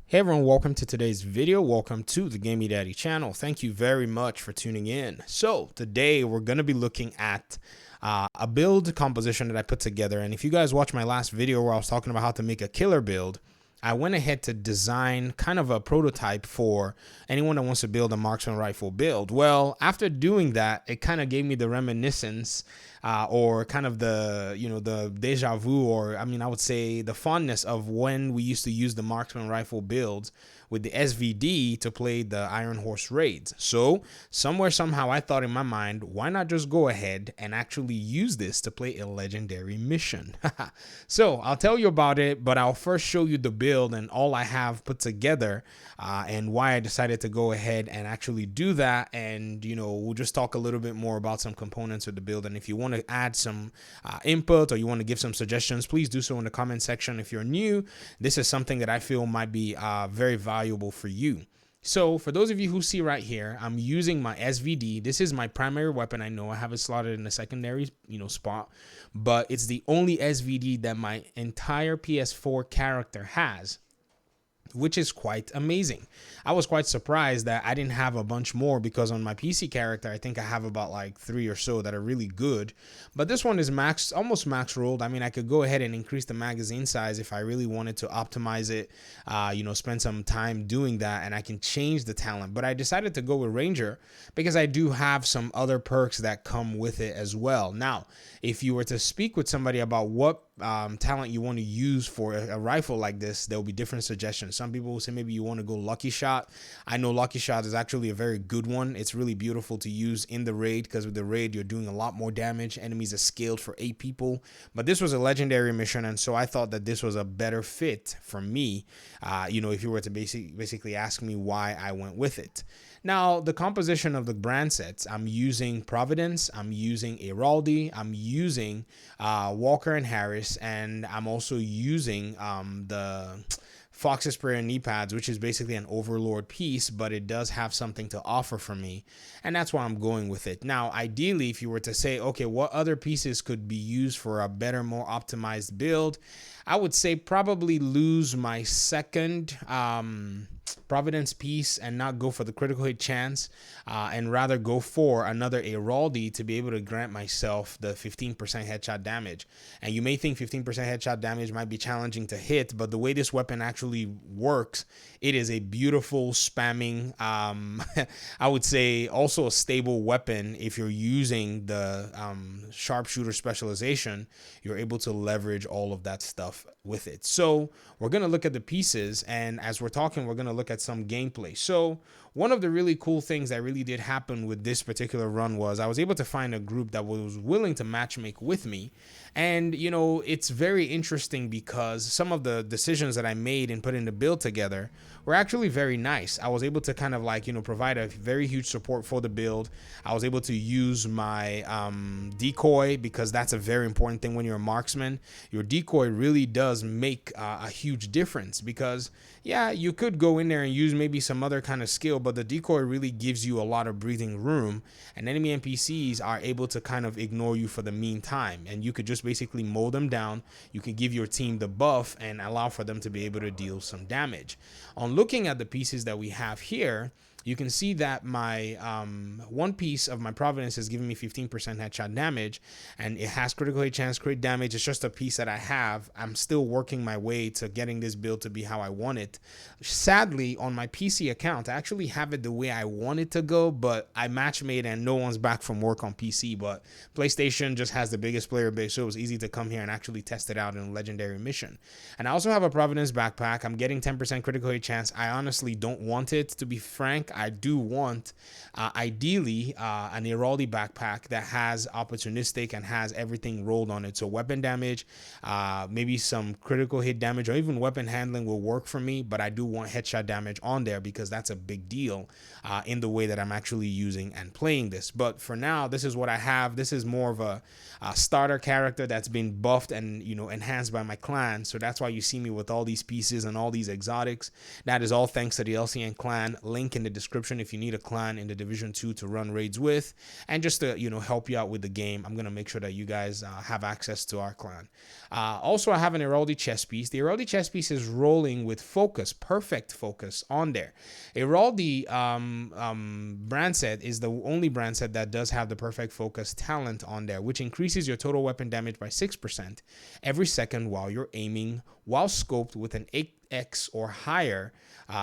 Hey everyone, welcome to today's video. Welcome to the Gamey Daddy channel. Thank you very much for tuning in. So today we're going to be looking at a build composition that I put together. And if you guys watched my last video where I was talking about how to make a killer build, I went ahead to design kind of a prototype for anyone that wants to build a Marksman Rifle build. Well, after doing that, it kind of gave me the reminiscence or kind of the, the deja vu, or I would say the fondness of when we used to use the Marksman Rifle builds with the SVD to play the Iron Horse raids. So somewhere, somehow, I thought in my mind, why not just go ahead and actually use this to play a legendary mission? So I'll tell you about it, but I'll first show you the build and all I have put together and why I decided to go ahead and actually do that. And, we'll just talk a little bit more about some components of the build. And if you want to add some input or you want to give some suggestions, please do so in the comment section. If you're new, this is something that I feel might be very valuable for you. So for those of you who see right here, I'm using my SVD. This is my primary weapon. I know I have it slotted in the secondary, spot, but it's the only SVD that my entire PS4 character has, which is quite amazing. I was quite surprised that I didn't have a bunch more, because on my PC character, I think I have about like 3 or so that are really good. But this one is almost max rolled. I mean, I could go ahead and increase the magazine size if I really wanted to optimize it, spend some time doing that, and I can change the talent. But I decided to go with Ranger because I do have some other perks that come with it as well. Now, if you were to speak with somebody about what talent you want to use for a rifle like this, there will be different suggestions. Some people will say maybe you want to go Lucky Shot. I know Lucky Shot is actually a very good one. It's really beautiful to use in the raid, because with the raid you're doing a lot more damage. Enemies are scaled for 8 people, but this was a legendary mission, and so I thought that this was a better fit for me, if you were to basically ask me why I went with it. Now, the composition of the brand sets, I'm using Providence, I'm using Airaldi, I'm using Walker and Harris, and I'm also using the Fox's Sprayer knee pads, which is basically an Overlord piece, but it does have something to offer for me, and that's why I'm going with it. Now, ideally, if you were to say, okay, what other pieces could be used for a better, more optimized build, I would say probably lose my second Providence piece and not go for the critical hit chance, and rather go for another Airaldi to be able to grant myself the 15% headshot damage. And you may think 15% headshot damage might be challenging to hit, but the way this weapon actually works, it is a beautiful spamming, I would say also a stable weapon. If you're using the Sharpshooter Specialization, you're able to leverage all of that stuff with it. So we're going to look at the pieces, and as we're talking, we're going to look at some gameplay. So one of the really cool things that really did happen with this particular run was I was able to find a group that was willing to matchmake with me. And, it's very interesting because some of the decisions that I made in putting the build together were actually very nice. I was able to kind of provide a very huge support for the build. I was able to use my decoy, because that's a very important thing when you're a marksman. Your decoy really does make a huge difference, because yeah, you could go in there and use maybe some other kind of skill, but the decoy really gives you a lot of breathing room, and enemy NPCs are able to kind of ignore you for the meantime, and you could just basically mow them down. You can give your team the buff and allow for them to be able to deal some damage. On looking at the pieces that we have here, you can see that my one piece of my Providence is giving me 15% headshot damage, and it has critical hit chance, crit damage. It's just a piece that I have. I'm still working my way to getting this build to be how I want it. Sadly, on my PC account, I actually have it the way I want it to go, but I matchmade and no one's back from work on PC, but PlayStation just has the biggest player base, so it was easy to come here and actually test it out in a legendary mission. And I also have a Providence backpack. I'm getting 10% critical hit chance. I honestly don't want it, to be frank. I do want, ideally, an Airaldi backpack that has opportunistic and has everything rolled on it. So weapon damage, maybe some critical hit damage, or even weapon handling will work for me, but I do want headshot damage on there, because that's a big deal in the way that I'm actually using and playing this. But for now, this is what I have. This is more of a starter character that's been buffed and enhanced by my clan, so that's why you see me with all these pieces and all these exotics. That is all thanks to the LCN clan. Link in the description description if you need a clan in the Division 2 to run raids with, and just to, you know, help you out with the game. I'm going to make sure that you guys have access to our clan. Also, I have an Airaldi chess piece. The Airaldi chess piece is rolling with focus, perfect focus on there. Airaldi brand set is the only brand set that does have the perfect focus talent on there, which increases your total weapon damage by 6% every second while you're aiming, while scoped with an 8x or higher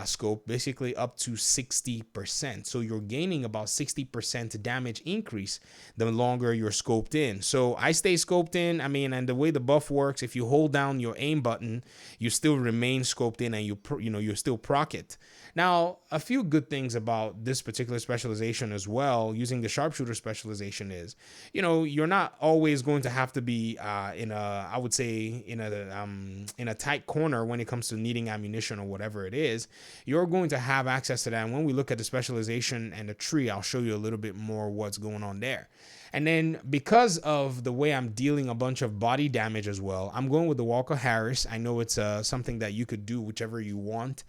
scope, basically up to 60%. So you're gaining about 60% damage increase the longer you're scoped in. So I stay scoped in. I mean, and the way the buff works, if you hold down your aim button, you still remain scoped in, and you still proc it. Now, a few good things about this particular specialization as well, using the Sharpshooter Specialization, is, you know, you're not always going to have to be in a, I would say, in a tight corner when it comes to needing ammunition or whatever it is. You're going to have access to that. And when we look at the specialization and the tree, I'll show you a little bit more what's going on there. And then because of the way I'm dealing a bunch of body damage as well, I'm going with the Walker Harris. I know it's something that you could do whichever you want.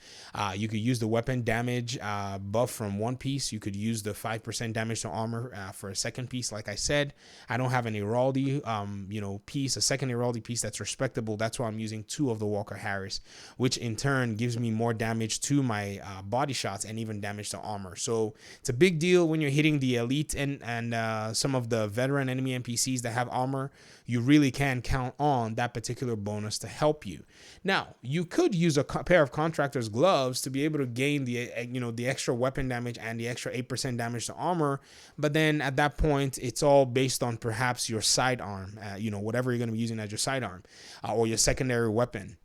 You could use the weapon damage buff from one piece. You could use the 5% damage to armor for a second piece. Like I said, I don't have an Airaldi piece, a second Airaldi piece that's respectable. That's why I'm using 2 of the Walker Harris, which in turn gives me more damage to my body shots and even damage to armor. So it's a big deal when you're hitting the elite and some of the veteran enemy NPCs that have armor. You really can count on that particular bonus to help you. Now, you could use a pair of contractor's gloves to be able to gain the extra weapon damage and the extra 8% damage to armor, but then at that point, it's all based on perhaps your sidearm, whatever you're going to be using as your sidearm or your secondary weapon.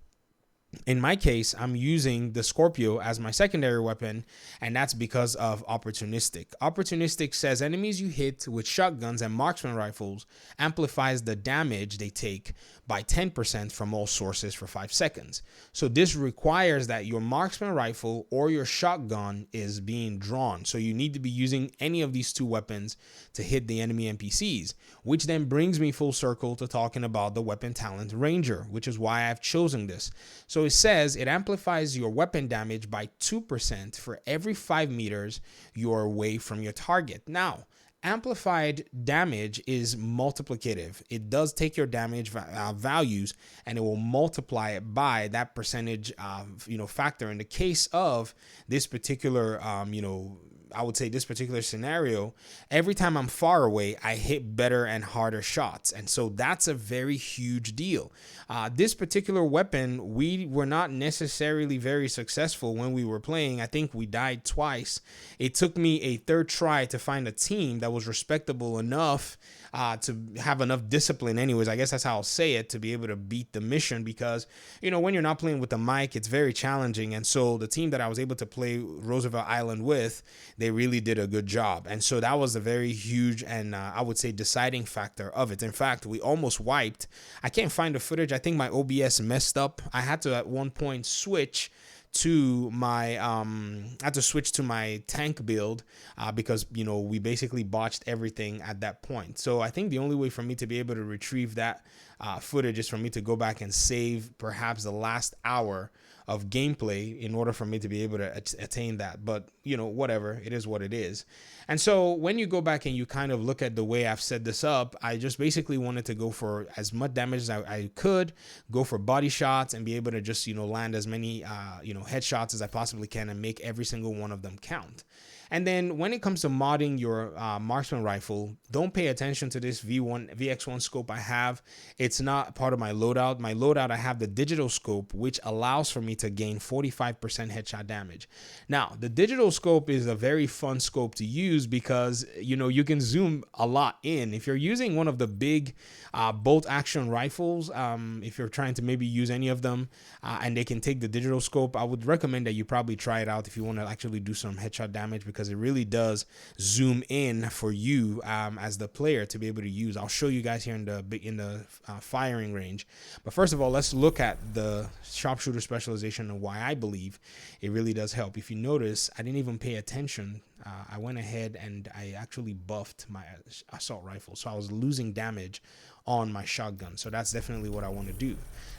In my case, I'm using the Scorpio as my secondary weapon, and that's because of Opportunistic. Opportunistic says enemies you hit with shotguns and marksman rifles amplifies the damage they take by 10% from all sources for 5 seconds. So this requires that your marksman rifle or your shotgun is being drawn. So you need to be using any of these 2 weapons to hit the enemy NPCs, which then brings me full circle to talking about the weapon talent Ranger, which is why I've chosen this. So it says it amplifies your weapon damage by 2% for every 5 meters you're away from your target. Now, amplified damage is multiplicative. It does take your damage values and it will multiply it by that percentage factor. In the case of this particular I would say this particular scenario, every time I'm far away, I hit better and harder shots. And so that's a very huge deal. This particular weapon, we were not necessarily very successful when we were playing. I think we died twice. It took me a 3rd try to find a team that was respectable enough to have enough discipline anyways. I guess that's how I'll say it, to be able to beat the mission, because, when you're not playing with the mic, it's very challenging. And so the team that I was able to play Roosevelt Island with, they really did a good job. And so that was a very huge and I would say deciding factor of it. In fact, we almost wiped. I can't find the footage. I think my OBS messed up. I had to at one point switch to my tank build because we basically botched everything at that point. So I think the only way for me to be able to retrieve that footage is for me to go back and save perhaps the last hour of gameplay in order for me to be able to attain that. But whatever, it is what it is. And so when you go back and you kind of look at the way I've set this up, I just basically wanted to go for as much damage as I could, go for body shots, and be able to just land as many headshots as I possibly can and make every single one of them count. And then when it comes to modding your Marksman Rifle, don't pay attention to this VX1 scope I have. It's not part of my loadout. My loadout, I have the digital scope, which allows for me to gain 45% headshot damage. Now, the digital scope is a very fun scope to use because, you can zoom a lot in. If you're using one of the big bolt action rifles, if you're trying to maybe use any of them and they can take the digital scope, I would recommend that you probably try it out if you want to actually do some headshot damage, because it really does zoom in for you as the player to be able to use. I'll show you guys here in the firing range. But first of all, let's look at the Sharpshooter Specialization and why I believe it really does help. If you notice, I didn't even pay attention. I went ahead and I actually buffed my assault rifle, so I was losing damage on my shotgun. So that's definitely what I want to do.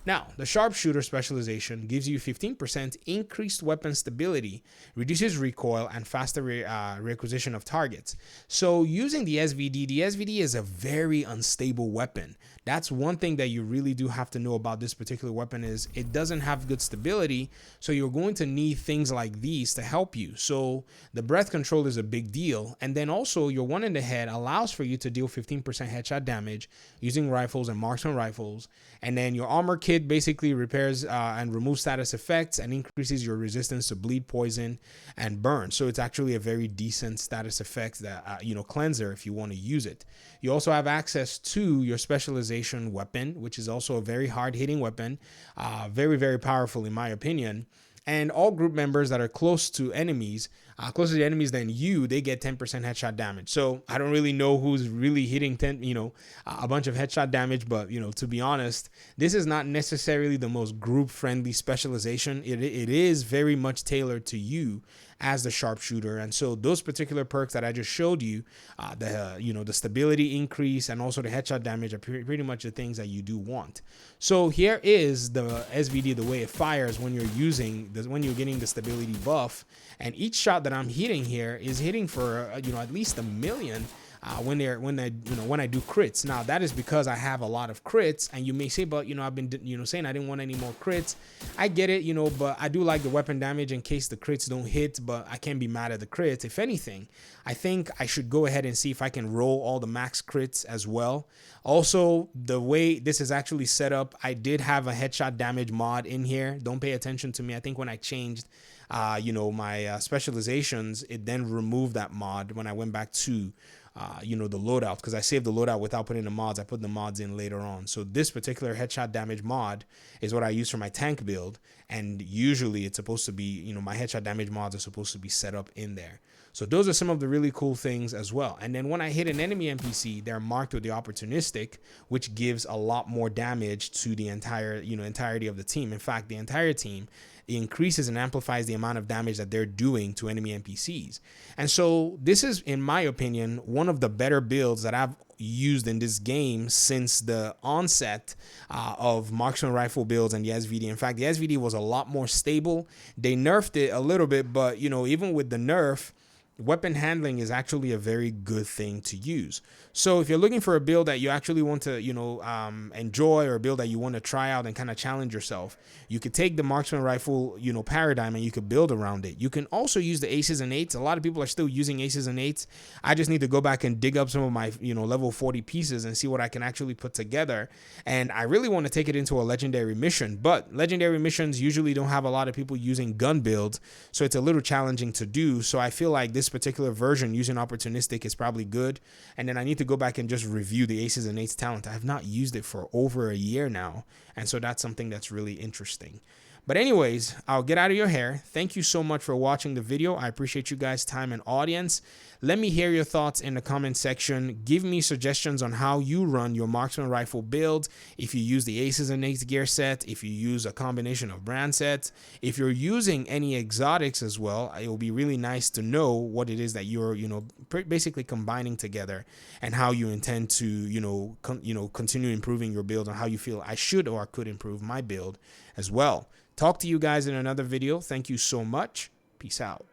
Now, the Sharpshooter Specialization gives you 15% increased weapon stability, reduces recoil, and faster reacquisition of targets. So using the SVD is a very unstable weapon. That's one thing that you really do have to know about this particular weapon is it doesn't have good stability, so you're going to need things like these to help you. So the breath control is a big deal, and then also your one in the head allows for you to deal 15% headshot damage using rifles and marksman rifles, and then your armor kit basically repairs and removes status effects and increases your resistance to bleed, poison, and burn. So it's actually a very decent status effect that cleanser if you want to use it. You also have access to your specialization weapon, which is also a very hard hitting weapon, very, very powerful in my opinion. And all group members that are closer to the enemies than you, they get 10% headshot damage. So I don't really know who's really hitting a bunch of headshot damage, but to be honest, this is not necessarily the most group friendly specialization. It is very much tailored to you as the sharpshooter. And so those particular perks that I just showed you, the stability increase and also the headshot damage are pretty much the things that you do want. So here is the SVD, the way it fires when you're getting the stability buff, and each shot that I'm hitting here is hitting for at least 1 million. When I do crits. Now that is because I have a lot of crits, and you may say, but I've been saying I didn't want any more crits. I get it, but I do like the weapon damage in case the crits don't hit, but I can't be mad at the crits. If anything, I think I should go ahead and see if I can roll all the max crits as well. Also, the way this is actually set up, I did have a headshot damage mod in here. Don't pay attention to me. I think when I changed my specializations, it then removed that mod when I went back to the loadout, because I saved the loadout without putting the mods. I put the mods in later on. So this particular headshot damage mod is what I use for my tank build, and usually it's supposed to be, my headshot damage mods are supposed to be set up in there. So those are some of the really cool things as well. And then when I hit an enemy NPC, they're marked with the opportunistic, which gives a lot more damage to the entirety of the team. In fact, the entire team. It increases and amplifies the amount of damage that they're doing to enemy NPCs. And so this is, in my opinion, one of the better builds that I've used in this game since the onset of Marksman Rifle builds and the SVD. In fact, the SVD was a lot more stable. They nerfed it a little bit, but even with the nerf, weapon handling is actually a very good thing to use. So if you're looking for a build that you actually want to, enjoy, or a build that you want to try out and kind of challenge yourself, you could take the Marksman Rifle, paradigm, and you could build around it. You can also use the aces and eights. A lot of people are still using aces and eights. I just need to go back and dig up some of my, level 40 pieces and see what I can actually put together. And I really want to take it into a legendary mission, but legendary missions usually don't have a lot of people using gun builds, so it's a little challenging to do. So I feel like this particular version using opportunistic is probably good, and then I need to go back and just review the aces and eights talent. I have not used it for over a year now, and so that's something that's really interesting. But anyways, I'll get out of your hair. Thank you so much for watching the video. I appreciate you guys' time and audience. Let me hear your thoughts in the comment section. Give me suggestions on how you run your Marksman Rifle build. If you use the aces and eights gear set, if you use a combination of brand sets, if you're using any exotics as well, it will be really nice to know what it is that you're, basically combining together, and how you intend to, continue improving your build, and how you feel I should or could improve my build as well. Talk to you guys in another video. Thank you so much. Peace out.